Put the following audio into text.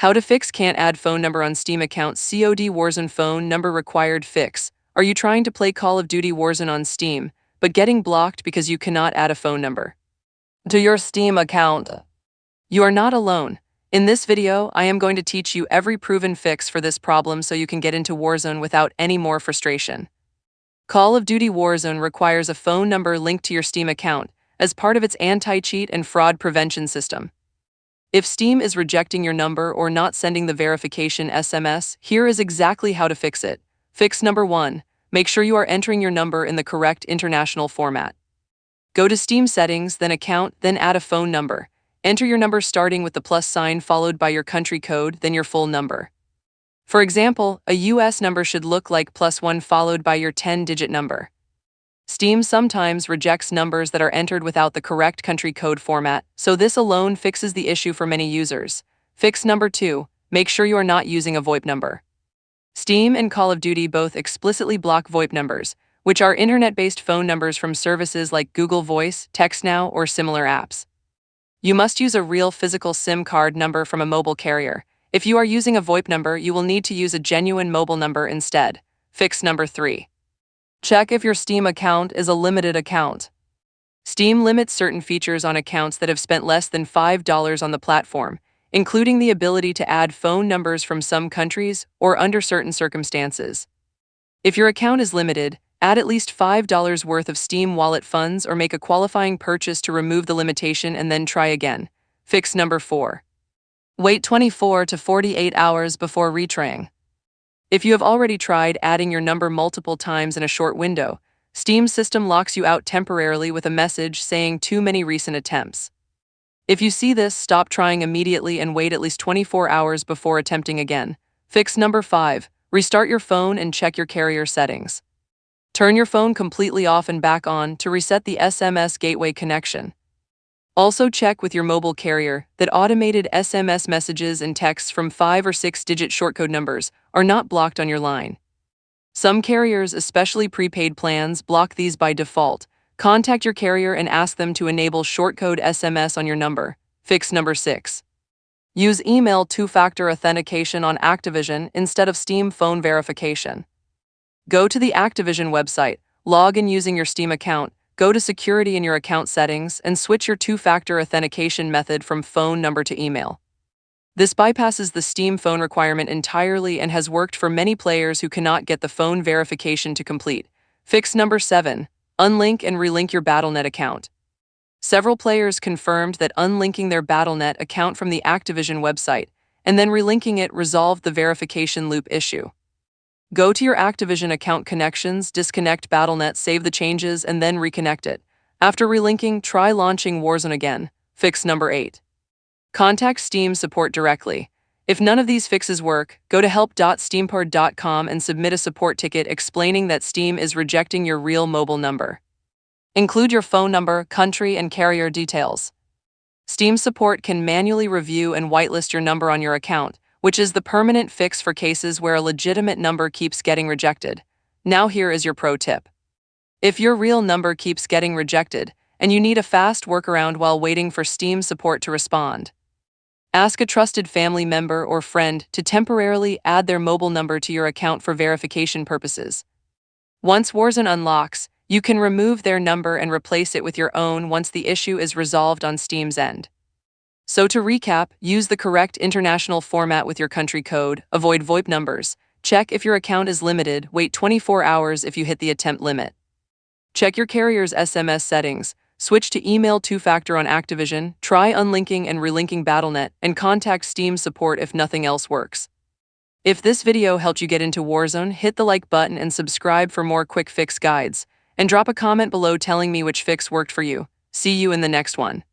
How to fix can't add phone number on Steam account. COD Warzone phone number required fix. Are you trying to play Call of Duty Warzone on Steam, but getting blocked because you cannot add a phone number to your Steam account? You are not alone. In this video, I am going to teach you every proven fix for this problem so you can get into Warzone without any more frustration. Call of Duty Warzone requires a phone number linked to your Steam account as part of its anti-cheat and fraud prevention system. If Steam is rejecting your number or not sending the verification SMS, here is exactly how to fix it. Fix number 1. Make sure you are entering your number in the correct international format. Go to Steam settings, then account, then add a phone number. Enter your number starting with the plus sign followed by your country code, then your full number. For example, a US number should look like +1 followed by your 10-digit number. Steam sometimes rejects numbers that are entered without the correct country code format, so this alone fixes the issue for many users. Fix number 2. Make sure you are not using a VoIP number. Steam and Call of Duty both explicitly block VoIP numbers, which are internet-based phone numbers from services like Google Voice, TextNow, or similar apps. You must use a real physical SIM card number from a mobile carrier. If you are using a VoIP number, you will need to use a genuine mobile number instead. Fix number 3. Check if your Steam account is a limited account. Steam limits certain features on accounts that have spent less than $5 on the platform, including the ability to add phone numbers from some countries or under certain circumstances. If your account is limited, add at least $5 worth of Steam wallet funds or make a qualifying purchase to remove the limitation and then try again. Fix number 4. Wait 24 to 48 hours before retrying. If you have already tried adding your number multiple times in a short window, Steam's system locks you out temporarily with a message saying too many recent attempts. If you see this, stop trying immediately and wait at least 24 hours before attempting again. Fix number 5. Restart your phone and check your carrier settings. Turn your phone completely off and back on to reset the SMS gateway connection. Also check with your mobile carrier that automated SMS messages and texts from 5 or 6-digit shortcode numbers are not blocked on your line. Some carriers, especially prepaid plans, block these by default. Contact your carrier and ask them to enable shortcode SMS on your number. Fix number 6. Use email two-factor authentication on Activision instead of Steam phone verification. Go to the Activision website, log in using your Steam account, go to security in your account settings, and switch your two-factor authentication method from phone number to email. This bypasses the Steam phone requirement entirely and has worked for many players who cannot get the phone verification to complete. Fix number 7. Unlink and relink your Battle.net account. Several players confirmed that unlinking their Battle.net account from the Activision website and then relinking it resolved the verification loop issue. Go to your Activision account connections, disconnect Battle.net, save the changes, and then reconnect it. After relinking, try launching Warzone again. Fix number 8. Contact Steam support directly. If none of these fixes work, go to help.steamport.com and submit a support ticket explaining that Steam is rejecting your real mobile number. Include your phone number, country, and carrier details. Steam support can manually review and whitelist your number on your account, which is the permanent fix for cases where a legitimate number keeps getting rejected. Now here is your pro tip. If your real number keeps getting rejected, and you need a fast workaround while waiting for Steam support to respond, ask a trusted family member or friend to temporarily add their mobile number to your account for verification purposes. Once Warzone unlocks, you can remove their number and replace it with your own once the issue is resolved on Steam's end. So to recap, use the correct international format with your country code, avoid VoIP numbers, check if your account is limited, wait 24 hours if you hit the attempt limit. Check your carrier's SMS settings, switch to email two-factor on Activision, try unlinking and relinking Battle.net, and contact Steam support if nothing else works. If this video helped you get into Warzone, hit the like button and subscribe for more quick fix guides, and drop a comment below telling me which fix worked for you. See you in the next one.